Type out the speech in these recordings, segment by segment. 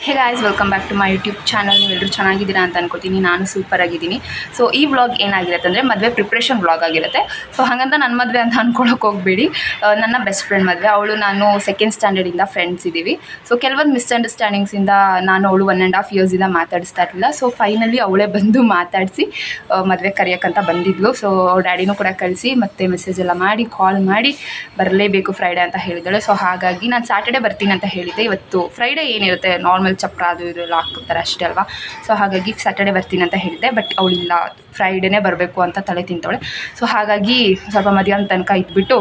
Hey guys, welcome back to my YouTube channel. ನೀವೆಲ್ಲರೂ ಚೆನ್ನಾಗಿದ್ದೀರಾ ಅಂತ ಅನ್ಕೋತೀನಿ. ನಾನು ಸೂಪರ್ ಆಗಿದ್ದೀನಿ. ಸೊ ಈ ವ್ಲಾಗ್ ಏನಾಗಿರುತ್ತೆ ಅಂದರೆ ಮದುವೆ ಪ್ರಿಪ್ರೇಷನ್ ವ್ಲಾಗ್ ಆಗಿರುತ್ತೆ. ಸೊ ಹಾಗಂತ ನನ್ನ ಮದುವೆ ಅಂತ ಅಂದ್ಕೊಳ್ಳೋಕೆ ಹೋಗಬೇಡಿ. ನನ್ನ ಬೆಸ್ಟ್ ಫ್ರೆಂಡ್ ಮದುವೆ. ಅವಳು ನಾನು ಸೆಕೆಂಡ್ ಸ್ಟ್ಯಾಂಡರ್ಡಿಂದ ಫ್ರೆಂಡ್ಸ್ ಇದ್ದೀವಿ. ಸೊ ಕೆಲವೊಂದು ಮಿಸ್ಅಂಡರ್ಸ್ಟ್ಯಾಂಡಿಂಗ್ಸಿಂದ ನಾನು ಅವಳು 1.5 ಇಯರ್ಸಿಂದ ಮಾತಾಡಿಸ್ತಾ ಇರಲಿಲ್ಲ. ಸೊ ಫೈನಲಿ ಅವಳೇ ಬಂದು ಮಾತಾಡಿಸಿ ಮದುವೆ ಕರೆಯೋಕ್ಕಂತ ಬಂದಿದ್ಲು. ಸೊ ಅವ್ರ ಡ್ಯಾಡಿನೂ ಕೂಡ ಕಳಿಸಿ ಮತ್ತು ಮೆಸೇಜ್ ಎಲ್ಲ ಮಾಡಿ ಕಾಲ್ ಮಾಡಿ ಬರಲೇಬೇಕು ಫ್ರೈಡೇ ಅಂತ ಹೇಳಿದ್ದಾಳೆ. ಸೊ ಹಾಗಾಗಿ ನಾನು ಸ್ಯಾಟರ್ಡೇ ಬರ್ತೀನಿ ಅಂತ ಹೇಳಿದ್ದೆ. ಇವತ್ತು ಫ್ರೈಡೇ ಏನಿರುತ್ತೆ ನಾರ್ಮಲ್ ಚಪ್ರ ಅದು ಇದೆಲ್ಲ ಹಾಕ್ತಾರೆ ಅಷ್ಟೇ ಅಲ್ವಾ. ಸೊ ಹಾಗಾಗಿ ಸ್ಯಾಟರ್ಡೇ ಬರ್ತೀನಿ ಅಂತ ಹೇಳಿದ್ದೆ. ಬಟ್ ಅವಳಿಲ್ಲ, ಫ್ರೈಡೇನೇ ಬರಬೇಕು ಅಂತ ತಲೆ ತಿಂತಾಳೆ. ಸೊ ಹಾಗಾಗಿ ಸ್ವಲ್ಪ ಮಧ್ಯಾಹ್ನ ತನಕ ಇದ್ಬಿಟ್ಟು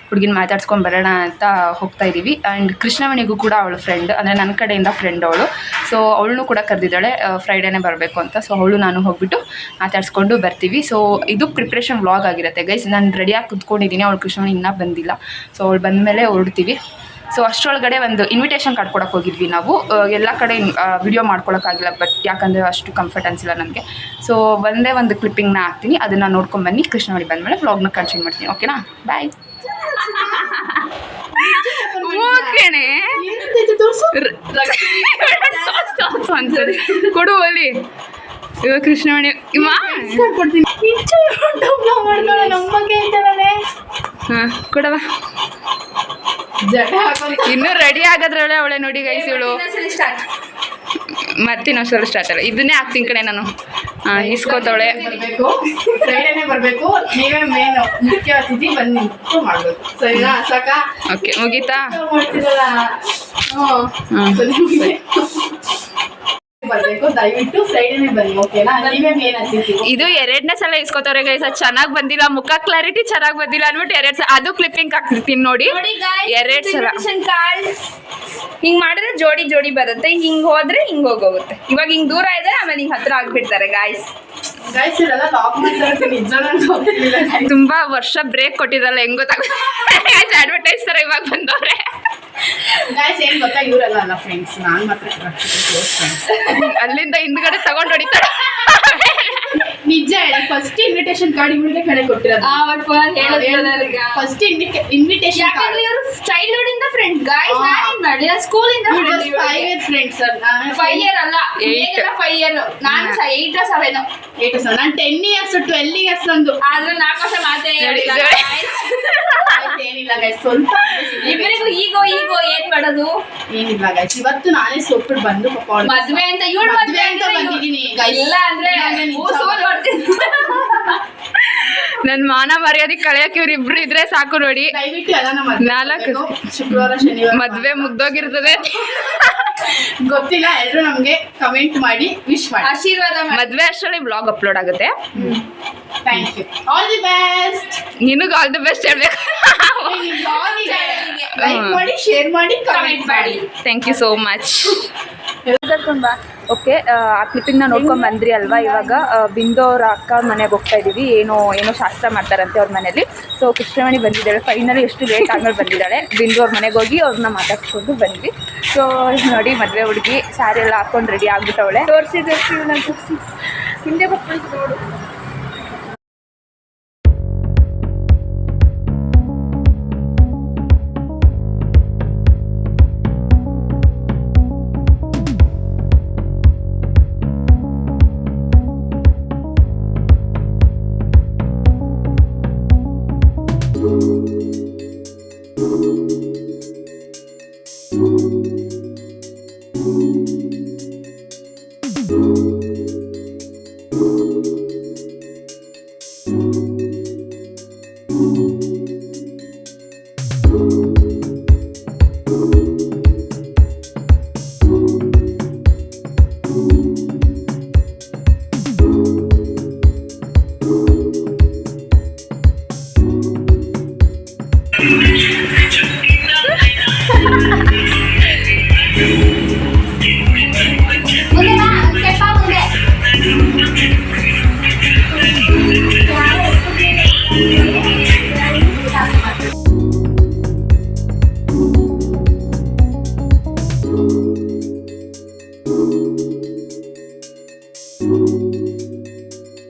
ಹುಡುಗಿನ ಮಾತಾಡ್ಸ್ಕೊಂಡು ಬರೋಣ ಅಂತ ಹೋಗ್ತಾ ಇದ್ದೀವಿ. ಆ್ಯಂಡ್ ಕೃಷ್ಣವೇಣಿಗೂ ಕೂಡ ಅವಳು ಫ್ರೆಂಡ್, ಅಂದರೆ ನನ್ನ ಕಡೆಯಿಂದ ಫ್ರೆಂಡ್ ಅವಳು. ಸೊ ಅವಳನ್ನೂ ಕೂಡ ಕರೆದಿದ್ದಾಳೆ ಫ್ರೈಡೇನೇ ಬರಬೇಕು ಅಂತ. ಸೊ ಅವಳು ನಾನು ಹೋಗ್ಬಿಟ್ಟು ಮಾತಾಡ್ಸ್ಕೊಂಡು ಬರ್ತೀವಿ. ಸೊ ಇದು ಪ್ರಿಪ್ರೇಷನ್ ವ್ಲಾಗ್ ಆಗಿರುತ್ತೆ ಗೈಸ್. ನಾನು ರೆಡಿಯಾಗಿ ಕುತ್ಕೊಂಡಿದ್ದೀನಿ. ಅವಳು ಕೃಷ್ಣವೇಣಿ ಇನ್ನೂ ಬಂದಿಲ್ಲ. ಸೊ ಅವಳು ಬಂದಮೇಲೆ ಹೊರಡ್ತೀವಿ. ಸೊ ಅಷ್ಟರೊಳಗಡೆ ಒಂದು ಇನ್ವಿಟೇಷನ್ ಕಾರ್ಡ್ ಕೊಡೋಕೆ ಹೋಗಿದ್ವಿ ನಾವು. ಎಲ್ಲ ಕಡೆ ವಿಡಿಯೋ ಮಾಡ್ಕೊಳಕ್ಕಾಗಿಲ್ಲ, ಬಟ್ ಯಾಕಂದರೆ ಅಷ್ಟು ಕಂಫರ್ಟ್ ಅನಿಸಿಲ್ಲ ನನಗೆ. ಸೊ ಒಂದೇ ಒಂದು ಕ್ಲಿಪ್ಪಿಂಗ್ನ ಹಾಕ್ತೀನಿ, ಅದನ್ನು ನೋಡ್ಕೊಂಬನ್ನಿ. ಕೃಷ್ಣವಳ್ಳಿ ಬಂದಮೇಲೆ ವ್ಲಾಗ್ನ ಕಂಟಿನ್ಯೂ ಮಾಡ್ತೀನಿ. ಓಕೆನಾ? ಬಾಯ್. ಓಕೆನೇ ಕೊಡು ಅಲ್ಲಿ ಇವಾಗ ಕೃಷ್ಣವಾಣಿ ಹಾಂ ಕೊಡವ. ಇನ್ನೂ ರೆಡಿ ಆಗೋದ್ರೊಳೆ ಅವಳೆ ನೋಡಿ ಗೈಸ್ ಇವಳು. ಮತ್ತೆ ಇನ್ನೊಂದ್ಸಲ ಸ್ಟಾರ್ಟ್ ಅಲ್ಲ, ಇದನ್ನೇ ಹಾಕ್ತೀನಿ ಕಡೆ ನಾನು. ಇಸ್ಕೋತಾವಳೆ. ಓಕೆ ಮುಗೀತಾ? ದಯವಿಟ್ಟು ಫ್ರೈಡೇನೇ ಬನ್ನಿ, ಓಕೆನಾ? ಇದು 2ನೇ ಸಲ ಇಸ್ಕೋತಾವ್ರೆ ಗೈಸ್. ಅದು ಚೆನ್ನಾಗಿ ಬಂದಿಲ್ಲ, ಮುಖ ಕ್ಲಾರಿಟಿ ಚೆನ್ನಾಗಿ ಬಂದಿಲ್ಲ ಅಂದ್ಬಿಟ್ಟು 2 ಸಲ ಅದು ಕ್ಲಿಪ್ಪಿಂಗ್ ಹಾಕ್ತಿರ್ತೀನಿ ನೋಡಿ. 2 ಸಲ ಹಿಂಗ್ ಮಾಡಿದ್ರೆ ಜೋಡಿ ಜೋಡಿ ಬರುತ್ತೆ, ಹಿಂಗ್ ಹೋದ್ರೆ ಹಿಂಗ್ ಹೋಗೋಗುತ್ತೆ. ಇವಾಗ ಹಿಂಗ್ ದೂರ ಇದೆ, ಆಮೇಲೆ ಹಿಂಗ್ ಹತ್ರ ಆಗ್ಬಿಡ್ತಾರೆ ಗಾಯ್ಸ್. ತುಂಬಾ ವರ್ಷ ಬ್ರೇಕ್ ಕೊಟ್ಟಿರಲ್ಲ, ಹೆಂಗ್ ಗೊತ್ತಾಗುತ್ತೆ? ಅಡ್ವರ್ಟೈಸ್ ತರ ಇವಾಗ ಬಂದವ್ರೆ. ಏನ್ ಗೊತ್ತಾ, ಇವರೆಲ್ಲ ಅಲ್ಲ ಫ್ರೆಂಡ್ಸ್, ನಾನು ಮಾತ್ರ ಅಲ್ಲಿಂದ ಹಿಂದ್ಗಡೆ ತಗೊಂಡು ಹೊಡಿತಾರೆ. ನಿಜ ಹೇಳಿ, ಫಸ್ಟ್ ಇನ್ವಿಟೇಷನ್ ಕಾರ್ಡ್ ಇವಳಿಗೆ ಕಡೆ ಕೊಟ್ಟಿರೋದು. ಫಸ್ಟ್ ಇನ್ವಿಟೇಷನ್ ಕಾರ್ಡ್ ಚೈಲ್ಡ್ಹುಡ್ ಇಂದ ಫ್ರೆಂಡ್ ಗಾಯ್ಸ್. ನಾನೇನ್ ಮಾಡಿ ಸ್ಕೂಲ್ ಇಂದ 5 years ಫ್ರೆಂಡ್ಸ್. 5 year ಅಲ್ಲ, 5 year. ನಾನು 8 or 7. ನಾನು 10 years 12 years ಅಂದು. ಆದ್ರೆ 4 ವರ್ಷ ಮಾತೇ ಹೇಳಿಲ್ಲ. ಏನಿಲ್ಲ ಗೈಸ್, ಸ್ವಲ್ಪ ಇಬ್ಬರಿಗೂ ಈಗೋ ಏನ್ ಮಾಡೋದು ಏನಿಲ್ಲ ಗೈಸ್. ಇವತ್ತು ನಾನೇ ಸೋಪಿಡ್ ಬಂದು ಮದ್ವೆ ಅಂತ ಇವಳು ಮದ್ವೆ ಅಂತ ಬಂದಿದ್ದೀನಿ ಗೈಸ್. ಇಲ್ಲ ಅಂದ್ರೆ ನನ್ ಮಾನ ಮರ್ಯಾದೆ ಕಳೆಯಕ್ಕೆ ಇವ್ರಿಬ್ರು ಇದ್ರೆ ಸಾಕು ನೋಡಿ. ದಯವಿಟ್ಟು ಎಲ್ಲ ನಮ್ಮ 4 ಶುಕ್ರವಾರ ಶನಿವಾರ ಮದ್ವೆ ಮುಗ್ದೋಗಿರ್ತದೆ. ಗೊತ್ತಿಲ್ಲ, ಎಲ್ಲರೂ ನಮ್ಗೆ ಕಮೆಂಟ್ ಮಾಡಿ ವಿಶ್ ಮಾಡಿ ಆಶೀರ್ವಾದ ಮಾಡಿ. ಮದ್ವೆ ಅಷ್ಟರಲ್ಲಿ ಬ್ಲಾಗ್ ಅಪ್ಲೋಡ್ ಆಗುತ್ತೆ. Thank you, all the best. ನಿನಗೂ ಆಲ್ ದಿ ಬೆಸ್ಟ್ ಹೇಳ್ಬೇಕು. ಲೈಕ್ ಮಾಡಿ, ಶೇರ್ ಮಾಡಿ, ಕಮೆಂಟ್ ಮಾಡಿ. Thank you so much. Okay, ಆ ಕ್ಲಿಪ್ಪಿಂಗ್ನ ನೋಡ್ಕೊಂಡು ಬಂದ್ರಿ ಅಲ್ವಾ. ಇವಾಗ ಬಿಂದು ಅವ್ರ ಅಕ್ಕ ಮನೆಗೆ ಹೋಗ್ತಾ ಇದ್ದೀವಿ. ಏನೋ ಶಾಸ್ತ್ರ ಮಾಡ್ತಾರಂತೆ ಅವ್ರ ಮನೇಲಿ. ಸೊ ಕೃಷ್ಣವೇಣಿ ಬಂದಿದ್ದಾಳೆ ಫೈನಲಿ, ಎಷ್ಟು ಲೇಟ್ ಆದ್ಮೇಲೆ ಬಂದಿದ್ದಾಳೆ. ಬಿಂದು ಅವ್ರ ಮನೆಗೆ ಹೋಗಿ ಅವ್ರನ್ನ ಮಾತಾಡ್ಸ್ಕೊಂಡು ಬಂದ್ವಿ. ಸೊ ನೋಡಿ, ಮದುವೆ ಹುಡುಗಿ ಸ್ಯಾರಿ ಎಲ್ಲ ಹಾಕೊಂಡು ರೆಡಿ ಆಗ್ಬಿಟ್ಟವಳೆ. ತೋರಿಸಿ ಹಿಂದೆ ಬರ್ಕೊಂಡು ನೋಡು.